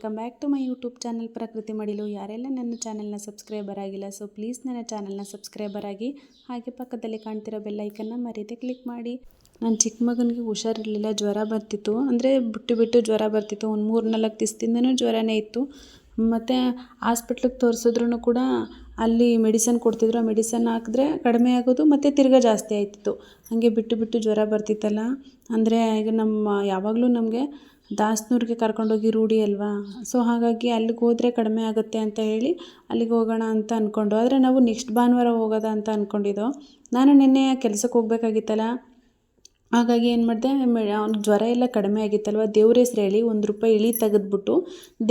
Welcome back to my YouTube channel Prakruthi Madilu. ಯಾರೆಲ್ಲ ನನ್ನ ಚಾನಲ್ನ ಸಬ್ಸ್ಕ್ರೈಬರ್ ಆಗಿಲ್ಲ, ಸೊ ಪ್ಲೀಸ್ ನನ್ನ ಚಾನಲ್ನ ಸಬ್ಸ್ಕ್ರೈಬರ್ ಆಗಿ, ಹಾಗೆ ಪಕ್ಕದಲ್ಲಿ ಕಾಣ್ತಿರೋ ಬೆಲ್ಲೈಕನ್ನ ಮರೀದೆ ಕ್ಲಿಕ್ ಮಾಡಿ. ನನ್ನ ಚಿಕ್ಕ ಮಗನಿಗೆ ಹುಷಾರಿರಲಿಲ್ಲ, ಜ್ವರ ಬರ್ತಿತ್ತು, ಅಂದರೆ ಬಿಟ್ಟು ಜ್ವರ ಬರ್ತಿತ್ತು. ಒಂದು 3-4 ದಿವಸದಿಂದನೂ ಜ್ವರನೇ ಇತ್ತು. ಮತ್ತು ಹಾಸ್ಪಿಟ್ಲಿಗೆ ತೋರಿಸಿದ್ರೂ ಕೂಡ ಅಲ್ಲಿ ಮೆಡಿಸನ್ ಕೊಡ್ತಿದ್ರು. ಆ ಮೆಡಿಸನ್ ಹಾಕಿದ್ರೆ ಕಡಿಮೆ ಆಗೋದು, ಮತ್ತು ತಿರ್ಗಾ ಜಾಸ್ತಿ ಆಯ್ತಿತ್ತು. ಹಾಗೆ ಬಿಟ್ಟು ಜ್ವರ ಬರ್ತಿತ್ತಲ್ಲ. ಅಂದರೆ ಈಗ ಯಾವಾಗಲೂ ನಮಗೆ ದಾಸನೂರಿಗೆ ಕರ್ಕೊಂಡೋಗಿ ರೂಢಿ ಅಲ್ವಾ. ಸೊ ಹಾಗಾಗಿ ಅಲ್ಲಿಗೆ ಹೋದರೆ ಕಡಿಮೆ ಆಗುತ್ತೆ ಅಂತ ಹೇಳಿ ಅಲ್ಲಿಗೆ ಹೋಗೋಣ ಅಂತ ಅಂದ್ಕೊಂಡು, ಆದರೆ ನಾವು ನೆಕ್ಸ್ಟ್ ಭಾನುವಾರ ಹೋಗೋದ ಅಂತ ಅಂದ್ಕೊಂಡಿದ್ದೋ. ನಾನು ನಿನ್ನೆ ಕೆಲಸಕ್ಕೆ ಹೋಗ್ಬೇಕಾಗಿತ್ತಲ್ಲ, ಹಾಗಾಗಿ ಏನು ಮಾಡಿದೆ, ಅವ್ನಿಗೆ ಜ್ವರ ಎಲ್ಲ ಕಡಿಮೆ ಆಗಿತ್ತಲ್ವ, ದೇವ್ರ ಹೆಸ್ರು ಹೇಳಿ ₹1 ಇಳಿ ತೆಗೆದ್ಬಿಟ್ಟು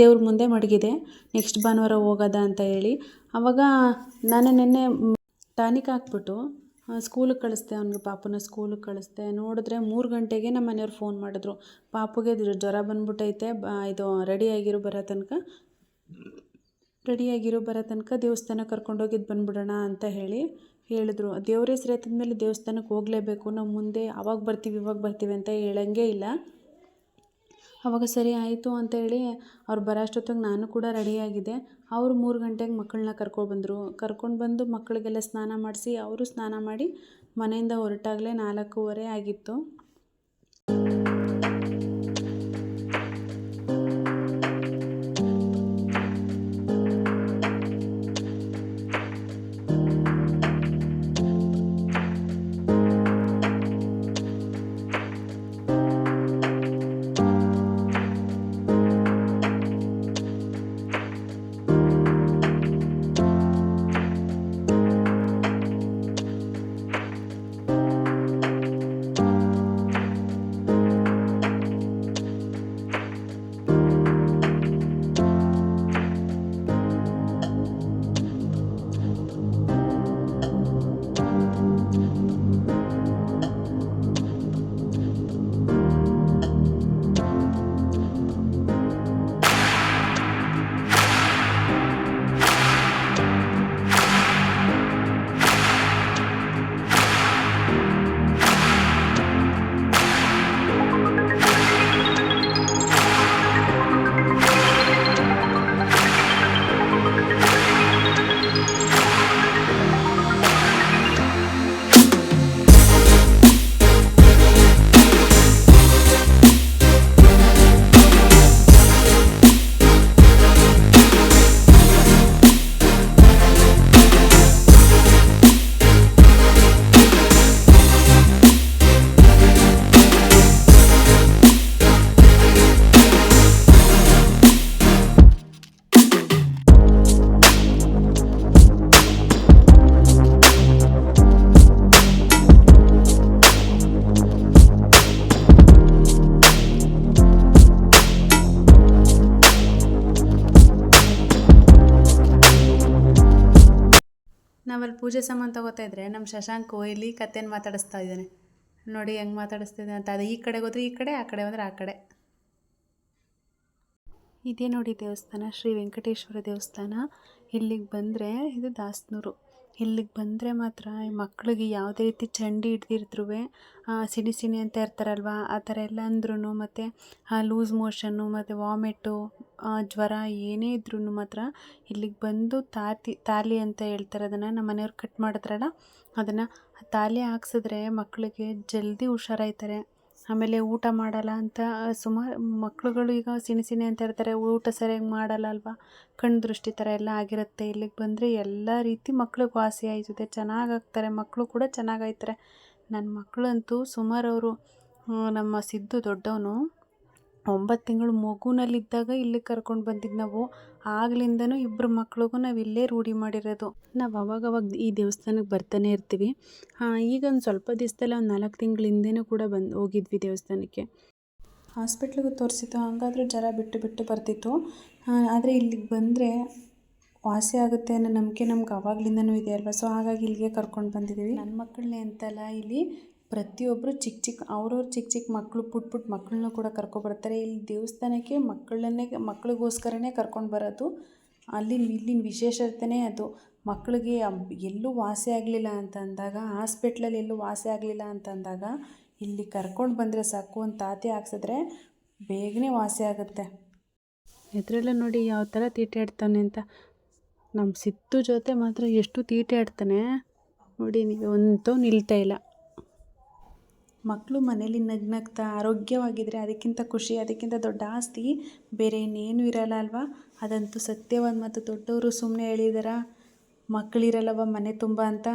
ದೇವ್ರ ಮುಂದೆ ಮಡಗಿದೆ, ನೆಕ್ಸ್ಟ್ ಭಾನುವಾರ ಹೋಗೋದ ಅಂತ ಹೇಳಿ. ಆವಾಗ ನಾನು ನಿನ್ನೆ ಟಾನಿಕ್ ಹಾಕ್ಬಿಟ್ಟು ಸ್ಕೂಲಿಗೆ ಕಳಿಸ್ದೆ. ಅವ್ನಿಗೆ ಪಾಪುನ ಸ್ಕೂಲಿಗೆ ಕಳಿಸ್ದೆ. ನೋಡಿದ್ರೆ 3 ಗಂಟೆಗೆ ನಮ್ಮ ಮನೆಯವ್ರು ಫೋನ್ ಮಾಡಿದ್ರು, ಪಾಪುಗೆ ಜ್ವರ ಬಂದ್ಬಿಟ್ಟೈತೆ, ಇದು ರೆಡಿಯಾಗಿರೋ ಬರೋ ತನಕ ದೇವಸ್ಥಾನ ಕರ್ಕೊಂಡೋಗಿದ್ದು ಬಂದ್ಬಿಡೋಣ ಅಂತ ಹೇಳಿದ್ರು. ದೇವ್ರ ಹೆಸ್ರು ಎತ್ತಿದ್ಮೇಲೆ ದೇವಸ್ಥಾನಕ್ಕೆ ಹೋಗಲೇಬೇಕು. ನಾವು ಮುಂದೆ ಅವಾಗ ಬರ್ತೀವಿ ಅಂತ ಹೇಳಂಗೇ ಇಲ್ಲ. ಅವಾಗ ಸರಿ ಆಯಿತು ಅಂತೇಳಿ ಅವ್ರು ಬರೋ ಅಷ್ಟೊತ್ತಿಗೆ ನಾನು ಕೂಡ ರೆಡಿಯಾಗಿದ್ದೆ. ಅವರು 3 ಗಂಟೆಗೆ ಮಕ್ಕಳನ್ನ ಕರ್ಕೊಂಡು ಬಂದು ಮಕ್ಕಳಿಗೆಲ್ಲ ಸ್ನಾನ ಮಾಡಿಸಿ, ಅವರು ಸ್ನಾನ ಮಾಡಿ ಮನೆಯಿಂದ ಹೊರಟಾಗಲೇ 4:15 ಆಗಿತ್ತು. ನಾವಲ್ಲಿ ಪೂಜೆ ಸಾಮಾನು ತೊಗೋತಾ ಇದ್ರೆ ನಮ್ಮ ಶಶಾಂಕ್ ಇಲ್ಲಿ ಕತೆನ ಮಾತಾಡಿಸ್ತಾ ಇದ್ದಾನೆ. ನೋಡಿ ಹೆಂಗೆ ಮಾತಾಡಿಸ್ತಿದ್ದಾನೆ ಅಂತ. ಅದು ಈ ಕಡೆಗೆ ಹೋದ್ರೆ ಈ ಕಡೆ, ಆ ಕಡೆ ಹೋದ್ರೆ ಆ ಕಡೆ. ಇದೇ ನೋಡಿ ದೇವಸ್ಥಾನ, ಶ್ರೀ ವೆಂಕಟೇಶ್ವರ ದೇವಸ್ಥಾನ. ಇಲ್ಲಿಗೆ ಬಂದರೆ ಇದು ದಾಸನೂರು. ಇಲ್ಲಿಗೆ ಬಂದರೆ ಮಾತ್ರ ಮಕ್ಕಳಿಗೆ ಯಾವುದೇ ರೀತಿ ಚಂಡಿ ಹಿಡ್ದಿರ್ತರೂ, ಸಿಡಿ ಅಂತ ಇರ್ತಾರಲ್ವ, ಆ ಥರ ಎಲ್ಲ ಅಂದ್ರೂ, ಮತ್ತು ಲೂಸ್ ಮೋಷನ್ನು ಮತ್ತು ವಾಮಿಟು, ಜ್ವರ ಏನೇ ಇದ್ರೂ ಮಾತ್ರ ಇಲ್ಲಿಗೆ ಬಂದು ತಾಲಿ ಅಂತ ಹೇಳ್ತಾರೆ, ಅದನ್ನು ನಮ್ಮ ಮನೆಯವ್ರು ಕಟ್ ಮಾಡಿದ್ರಲ್ಲ ಅದನ್ನು ತಾಲಿ ಹಾಕ್ಸಿದ್ರೆ ಮಕ್ಕಳಿಗೆ ಜಲ್ದಿ ಹುಷಾರಾಯ್ತಾರೆ. ಆಮೇಲೆ ಊಟ ಮಾಡಲ್ಲ ಅಂತ ಸುಮಾರು ಮಕ್ಕಳುಗಳು ಈಗ ಸಿಣಿ ಅಂತ ಇರ್ತಾರೆ, ಊಟ ಸರಿಯಾಗಿ ಮಾಡಲ್ಲ ಅಲ್ವಾ, ಕಣ್ಣು ದೃಷ್ಟಿ ಥರ ಎಲ್ಲ ಆಗಿರುತ್ತೆ. ಇಲ್ಲಿಗೆ ಬಂದರೆ ಎಲ್ಲ ರೀತಿ ಮಕ್ಳಿಗೆ ವಾಸಿ ಆಯ್ತದೆ, ಚೆನ್ನಾಗಾಗ್ತಾರೆ, ಮಕ್ಕಳು ಕೂಡ ಚೆನ್ನಾಗಾಯ್ತಾರೆ. ನನ್ನ ಮಕ್ಕಳಂತೂ ಸುಮಾರು ಅವರು ನಮ್ಮ ಸಿದ್ದು ದೊಡ್ಡವನು 9 ತಿಂಗಳು ಮಗುನಲ್ಲಿದ್ದಾಗ ಇಲ್ಲಿಗೆ ಕರ್ಕೊಂಡು ಬಂದಿದ್ದು ನಾವು. ಆಗ್ಲಿಂದನೂ 2 ಮಕ್ಳಿಗೂ ನಾವು ಇಲ್ಲೇ ರೂಢಿ ಮಾಡಿರೋದು. ನಾವು ಅವಾಗವಾಗ ಈ ದೇವಸ್ಥಾನಕ್ಕೆ ಬರ್ತಾನೆ ಇರ್ತೀವಿ. ಈಗ ಒಂದು ಸ್ವಲ್ಪ ದಿವಸದಲ್ಲ, ಒಂದು 4 ತಿಂಗಳ ಹಿಂದೆನೂ ಕೂಡ ಹೋಗಿದ್ವಿ ದೇವಸ್ಥಾನಕ್ಕೆ. ಹಾಸ್ಪಿಟ್ಲಿಗೂ ತೋರಿಸಿತ್ತು, ಹಂಗಾದರೂ ಜ್ವರ ಬಿಟ್ಟು ಬರ್ತಿತ್ತು. ಆದರೆ ಇಲ್ಲಿಗೆ ಬಂದರೆ ವಾಸಿ ಆಗುತ್ತೆ ಅನ್ನೋ ನಂಬಿಕೆ ನಮ್ಗೆ ಆವಾಗಲಿಂದನೂ ಇದೆ ಅಲ್ವಾ. ಸೊ ಹಾಗಾಗಿ ಇಲ್ಲಿಗೆ ಕರ್ಕೊಂಡು ಬಂದಿದ್ದೀವಿ. ನನ್ನ ಮಕ್ಕಳನ್ನೇ ಅಂತಲ್ಲ, ಇಲ್ಲಿ ಪ್ರತಿಯೊಬ್ಬರು ಅವ್ರವ್ರ ಚಿಕ್ಕ ಮಕ್ಕಳು, ಪುಟ್ಟ ಮಕ್ಕಳನ್ನ ಕೂಡ ಕರ್ಕೊಬರ್ತಾರೆ. ಇಲ್ಲಿ ದೇವಸ್ಥಾನಕ್ಕೆ ಮಕ್ಕಳಿಗೋಸ್ಕರನೇ ಕರ್ಕೊಂಡು ಬರೋದು. ಇಲ್ಲಿನ ವಿಶೇಷತೆಯೇ ಅದು. ಮಕ್ಕಳಿಗೆ ಎಲ್ಲೂ ವಾಸಿ ಆಗಲಿಲ್ಲ ಅಂತಂದಾಗ, ಹಾಸ್ಪಿಟ್ಲಲ್ಲಿ ಎಲ್ಲೂ ವಾಸಿ ಆಗಲಿಲ್ಲ ಅಂತಂದಾಗ ಇಲ್ಲಿ ಕರ್ಕೊಂಡು ಬಂದರೆ ಸಾಕು, ಒಂದು ತಾತಿ ಹಾಕ್ಸಿದ್ರೆ ಬೇಗನೆ ವಾಸಿ ಆಗುತ್ತೆ. ಎದುರೆಲ್ಲ ನೋಡಿ ಯಾವ ಥರ ತೀಟೆ ಆಡ್ತಾನೆ ಅಂತ. ನಮ್ಮ ಸಿತ್ತು ಜೊತೆ ಮಾತ್ರ ಎಷ್ಟು ತೀಟೆ ಆಡ್ತಾನೆ ನೋಡಿ ನೀವು, ಒಂತೂ ನಿಲ್ತಾ ಇಲ್ಲ. ಮಕ್ಕಳು ಮನೇಲಿ ನಗ್ನಗ್ತಾ ಆರೋಗ್ಯವಾಗಿದ್ದರೆ ಅದಕ್ಕಿಂತ ಖುಷಿ, ಅದಕ್ಕಿಂತ ದೊಡ್ಡ ಆಸ್ತಿ ಬೇರೆ ಇನ್ನೇನು ಇರಲ್ಲ ಅಲ್ವಾ. ಅದಂತೂ ಸತ್ಯವಾದ ಮತ್ತು ದೊಡ್ಡವರು ಸುಮ್ಮನೆ ಹೇಳಿದಾರ, ಮಕ್ಕಳಿರಲ್ಲವ ಮನೆ ತುಂಬ ಅಂತ.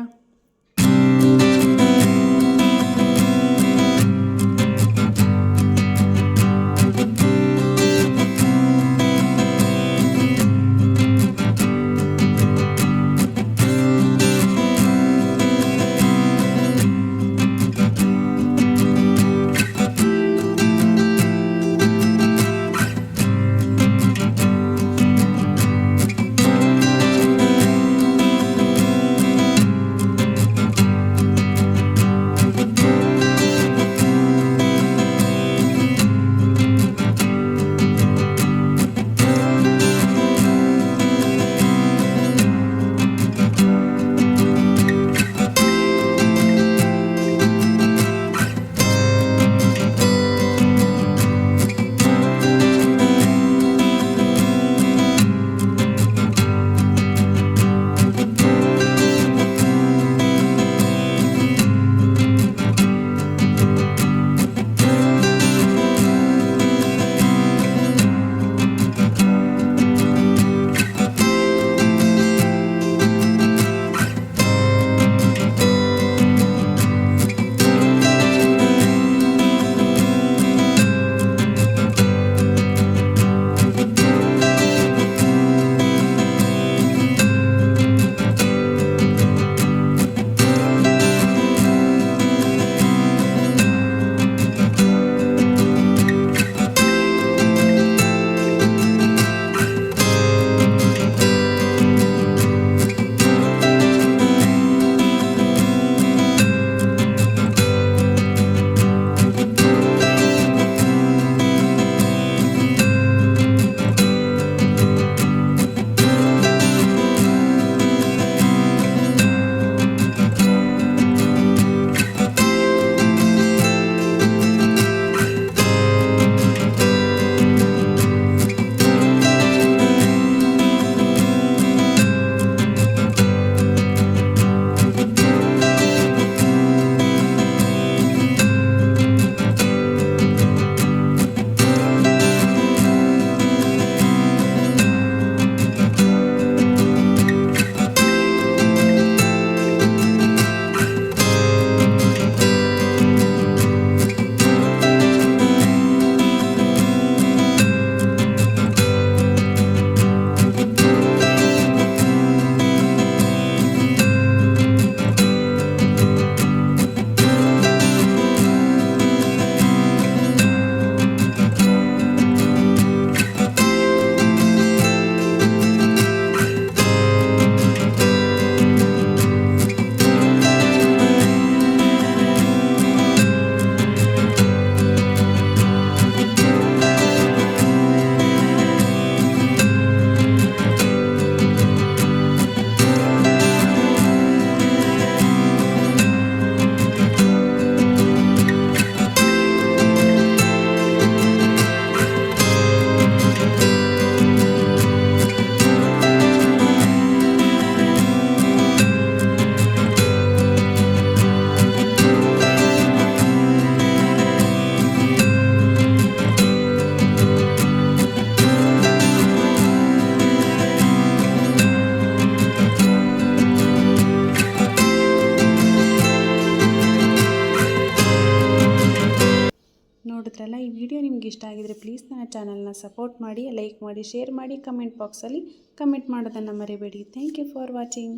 ನೋಡಿದ್ರಲ್ಲ, ಈ ವಿಡಿಯೋ ನಿಮ್ಗೆ ಇಷ್ಟ ಆಗಿದರೆ ಪ್ಲೀಸ್ ನನ್ನ ಚಾನಲ್ನ ಸಪೋರ್ಟ್ ಮಾಡಿ, ಲೈಕ್ ಮಾಡಿ, ಶೇರ್ ಮಾಡಿ, ಕಮೆಂಟ್ ಬಾಕ್ಸಲ್ಲಿ ಕಮೆಂಟ್ ಮಾಡೋದನ್ನು ಮರಿಬೇಡಿ. Thank you for watching.